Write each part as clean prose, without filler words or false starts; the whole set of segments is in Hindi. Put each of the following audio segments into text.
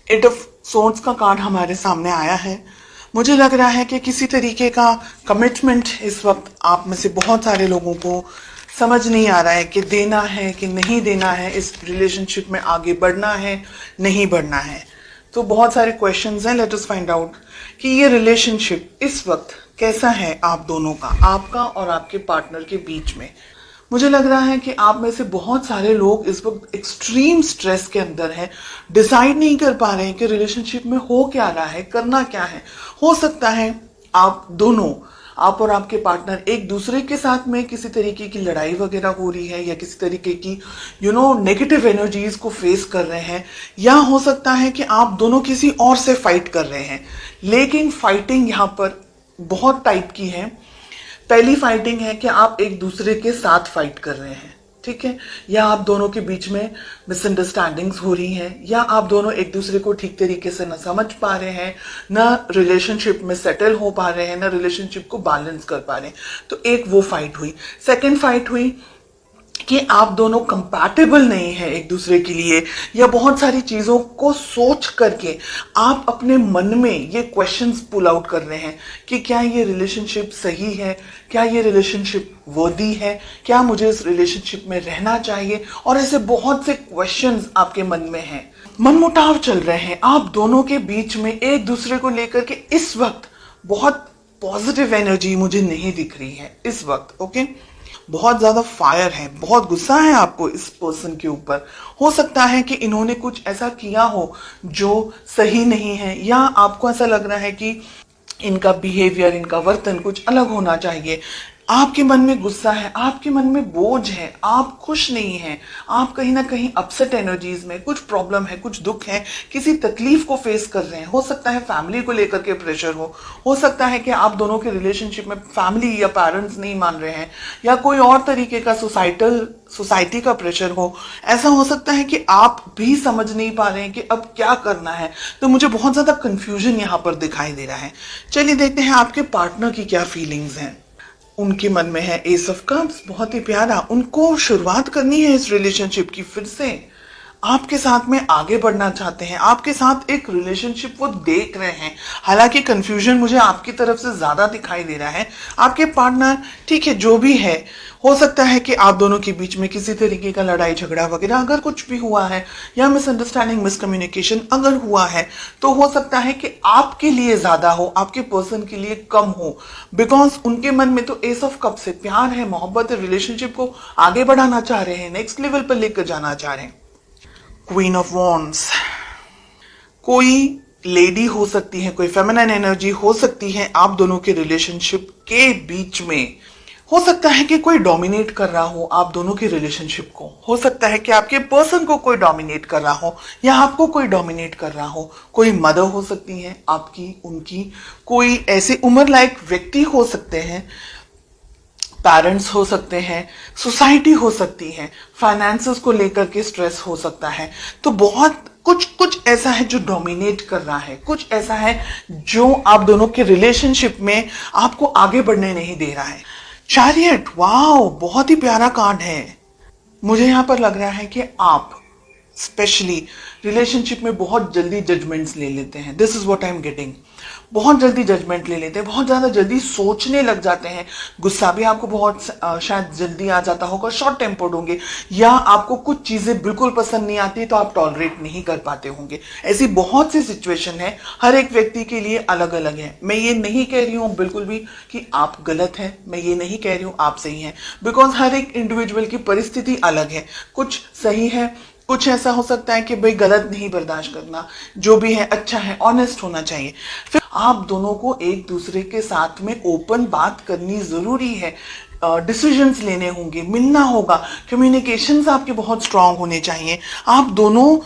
एट ऑफ सोर्ड्स का कार्ड हमारे सामने आया है। मुझे लग रहा है कि किसी तरीके का कमिटमेंट इस वक्त आप में से बहुत सारे लोगों को समझ नहीं आ रहा है कि देना है कि नहीं देना है, इस रिलेशनशिप में आगे बढ़ना है नहीं बढ़ना है। तो बहुत सारे क्वेश्चंस हैं। लेट अस फाइंड आउट कि ये रिलेशनशिप इस वक्त कैसा है आप दोनों का, आपका और आपके पार्टनर के बीच में। मुझे लग रहा है कि आप में से बहुत सारे लोग इस वक्त एक्सट्रीम स्ट्रेस के अंदर हैं, डिसाइड नहीं कर पा रहे हैं कि रिलेशनशिप में हो क्या रहा है, करना क्या है। हो सकता है आप दोनों, आप और आपके पार्टनर एक दूसरे के साथ में किसी तरीके की लड़ाई वगैरह हो रही है या किसी तरीके की नेगेटिव एनर्जीज को फेस कर रहे हैं, या हो सकता है कि आप दोनों किसी और से फाइट कर रहे हैं। लेकिन फाइटिंग यहाँ पर बहुत टाइप की है। पहली फाइटिंग है कि आप एक दूसरे के साथ फाइट कर रहे हैं, ठीक है, या आप दोनों के बीच में मिसअंडरस्टैंडिंग्स हो रही हैं, या आप दोनों एक दूसरे को ठीक तरीके से न समझ पा रहे हैं, ना रिलेशनशिप में सेटल हो पा रहे हैं, ना रिलेशनशिप को बैलेंस कर पा रहे हैं। तो एक वो फाइट हुई। सेकंड फाइट हुई कि आप दोनों कंपैटिबल नहीं है एक दूसरे के लिए, या बहुत सारी चीजों को सोच करके आप अपने मन में ये क्वेश्चंस पुल आउट कर रहे हैं कि क्या ये रिलेशनशिप सही है, क्या ये रिलेशनशिप वर्दी है, क्या मुझे इस रिलेशनशिप में रहना चाहिए। और ऐसे बहुत से क्वेश्चंस आपके मन में हैं। मनमुटाव चल रहे हैं आप दोनों के बीच में एक दूसरे को लेकर के। इस वक्त बहुत पॉजिटिव एनर्जी मुझे नहीं दिख रही है इस वक्त। ओके, बहुत ज्यादा फायर है, बहुत गुस्सा है आपको इस पर्सन के ऊपर। हो सकता है कि इन्होंने कुछ ऐसा किया हो जो सही नहीं है, या आपको ऐसा लग रहा है कि इनका बिहेवियर, इनका वर्तन कुछ अलग होना चाहिए। आपके मन में गुस्सा है, आपके मन में बोझ है, आप खुश नहीं हैं, आप कहीं ना कहीं अपसेट एनर्जीज में, कुछ प्रॉब्लम है, कुछ दुख है, किसी तकलीफ को फेस कर रहे हैं। हो सकता है फैमिली को लेकर के प्रेशर हो सकता है कि आप दोनों के रिलेशनशिप में फैमिली या पेरेंट्स नहीं मान रहे हैं, या कोई और तरीके का सोसाइटी का प्रेशर हो। ऐसा हो सकता है कि आप भी समझ नहीं पा रहे हैं कि अब क्या करना है। तो मुझे बहुत ज्यादा कंफ्यूजन यहाँ पर दिखाई दे रहा है। चलिए देखते हैं आपके पार्टनर की क्या फीलिंग्स हैं। उनके मन में है एस ऑफ कप्स, बहुत ही प्यारा। उनको शुरुआत करनी है इस रिलेशनशिप की, फिर से आपके साथ में आगे बढ़ना चाहते हैं, आपके साथ एक रिलेशनशिप वो देख रहे हैं। हालांकि कंफ्यूजन मुझे आपकी तरफ से ज्यादा दिखाई दे रहा है। आपके पार्टनर, ठीक है, जो भी है, हो सकता है कि आप दोनों के बीच में किसी तरीके का लड़ाई झगड़ा वगैरह अगर कुछ भी हुआ है, या मिसअंडरस्टैंडिंग, मिसकम्युनिकेशन अगर हुआ है, तो हो सकता है कि आपके लिए ज्यादा हो, आपके पर्सन के लिए कम हो। बिकॉज उनके मन में तो एस ऑफ कप से प्यार है, मोहब्बत है, रिलेशनशिप को आगे बढ़ाना चाह रहे हैं, नेक्स्ट लेवल पर लेकर जाना चाह रहे हैं। क्वीन ऑफ वॉन्ड्स, कोई लेडी हो सकती है, कोई फेमिनिन एनर्जी हो सकती है आप दोनों के रिलेशनशिप के बीच में। हो सकता है कि कोई डोमिनेट कर रहा हो आप दोनों के रिलेशनशिप को। हो सकता है कि आपके पर्सन को कोई डोमिनेट कर रहा हो, या आपको कोई डोमिनेट कर रहा हो। कोई मदर हो सकती है आपकी, उनकी, कोई ऐसे उम्र लायक व्यक्ति हो सकते हैं, पेरेंट्स हो सकते हैं, सोसाइटी हो सकती है, फाइनेंसेस को लेकर के स्ट्रेस हो सकता है। तो बहुत कुछ ऐसा है जो डोमिनेट कर रहा है, कुछ ऐसा है जो आप दोनों के रिलेशनशिप में आपको आगे बढ़ने नहीं दे रहा है। चैरियट, वाओ, बहुत ही प्यारा कार्ड है। मुझे यहां पर लग रहा है कि आप स्पेशली रिलेशनशिप में बहुत जल्दी जजमेंट्स ले लेते हैं। This is what I am getting. बहुत जल्दी जजमेंट ले लेते हैं, बहुत ज्यादा जल्दी सोचने लग जाते हैं। गुस्सा भी आपको बहुत शायद जल्दी आ जाता होगा, शॉर्ट टेम्पर्ड होंगे, या आपको कुछ चीजें बिल्कुल पसंद नहीं आती तो आप टॉलरेट नहीं कर पाते होंगे। ऐसी बहुत सी सिचुएशन है, हर एक व्यक्ति के लिए अलग अलग है। मैं ये नहीं कह रही हूं बिल्कुल भी कि आप गलत हैं, मैं ये नहीं कह रही हूं आप सही हैं, बिकॉज हर एक इंडिविजुअल की परिस्थिति अलग है। कुछ सही है, कुछ ऐसा हो सकता है कि भाई गलत नहीं बर्दाश्त करना, जो भी है अच्छा है, ऑनेस्ट होना चाहिए। फिर आप दोनों को एक दूसरे के साथ में ओपन बात करनी जरूरी है, डिसीजंस लेने होंगे, मिलना होगा, कम्युनिकेशंस आपके बहुत स्ट्रांग होने चाहिए। आप दोनों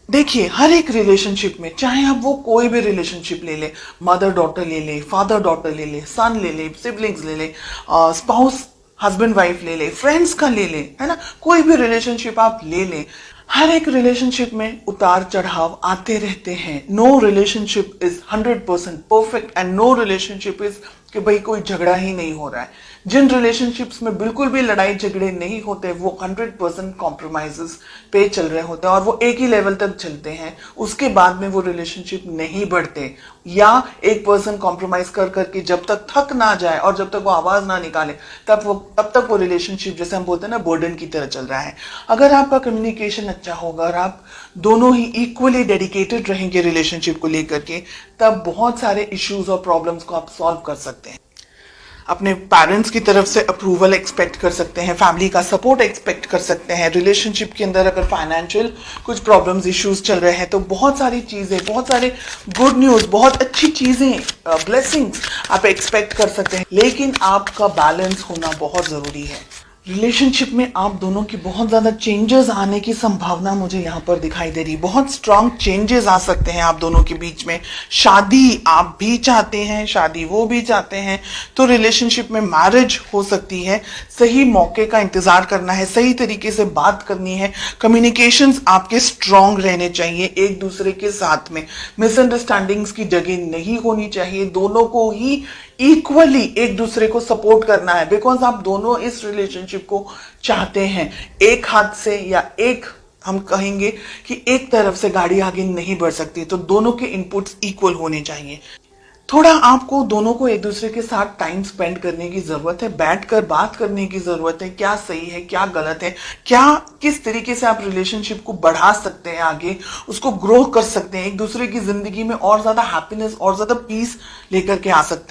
देखिए, हर एक रिलेशनशिप में, चाहे आप वो कोई भी रिलेशनशिप ले ले, मदर डॉटर ले ले, फादर डॉटर ले ले, सन ले ले, सिबलिंग्स ले ले, स्पाउस हस्बैंड वाइफ ले ले, फ्रेंड्स का ले ले, है ना, कोई भी रिलेशनशिप आप ले ले, हर एक रिलेशनशिप में उतार चढ़ाव आते रहते हैं। No relationship is 100% perfect and no relationship is कि भाई कोई झगड़ा ही नहीं हो रहा है। जिन रिलेशनशिप्स में बिल्कुल भी लड़ाई झगड़े नहीं होते वो 100% कॉम्प्रोमाइजेस पे चल रहे होते हैं और वो एक ही लेवल तक चलते हैं, उसके बाद में वो रिलेशनशिप नहीं बढ़ते। या एक पर्सन कॉम्प्रोमाइज कर करके जब तक थक ना जाए और जब तक वो आवाज ना निकाले तब तक वो रिलेशनशिप, जैसे हम बोलते हैं ना, बर्डन की तरह चल रहा है। अगर आपका कम्युनिकेशन अच्छा होगा और आप दोनों ही इक्वली डेडिकेटेड रहेंगे रिलेशनशिप को लेकर के, तब बहुत सारे इश्यूज और प्रॉब्लम्स को आप सॉल्व कर सकते हैं। अपने पेरेंट्स की तरफ से अप्रूवल एक्सपेक्ट कर सकते हैं, फैमिली का सपोर्ट एक्सपेक्ट कर सकते हैं। रिलेशनशिप के अंदर अगर फाइनेंशियल कुछ प्रॉब्लम्स इश्यूज चल रहे हैं तो बहुत सारी चीजें, बहुत सारे गुड न्यूज, बहुत अच्छी चीजें, ब्लेसिंग्स आप एक्सपेक्ट कर सकते हैं। लेकिन आपका बैलेंस होना बहुत जरूरी है। रिलेशनशिप में आप दोनों की बहुत ज्यादा चेंजेस आने की संभावना मुझे यहाँ पर दिखाई दे रही। बहुत स्ट्रांग चेंजेस आ सकते हैं आप दोनों के बीच में। शादी आप भी चाहते हैं, शादी वो भी चाहते हैं, तो रिलेशनशिप में मैरिज हो सकती है। सही मौके का इंतजार करना है, सही तरीके से बात करनी है, कम्युनिकेशंस आपके स्ट्रांग रहने चाहिए एक दूसरे के साथ में। मिसअंडरस्टैंडिंग्स की जगह नहीं होनी चाहिए, दोनों को ही इक्वली एक दूसरे को सपोर्ट करना है, बिकॉज आप दोनों इस रिलेशनशिप को चाहते हैं। एक हाथ से या एक, हम कहेंगे कि एक तरफ से गाड़ी आगे नहीं बढ़ सकती, तो दोनों के इनपुट्स इक्वल होने चाहिए। थोड़ा आपको दोनों को एक दूसरे के साथ टाइम स्पेंड करने की जरूरत है, बैठकर बात करने की जरूरत है, क्या सही है क्या गलत है, क्या किस तरीके से आप रिलेशनशिप को बढ़ा सकते हैं, आगे उसको ग्रो कर सकते हैं, एक दूसरे की जिंदगी में और ज्यादा हैप्पीनेस और ज्यादा पीस लेकर के आ सकते हैं।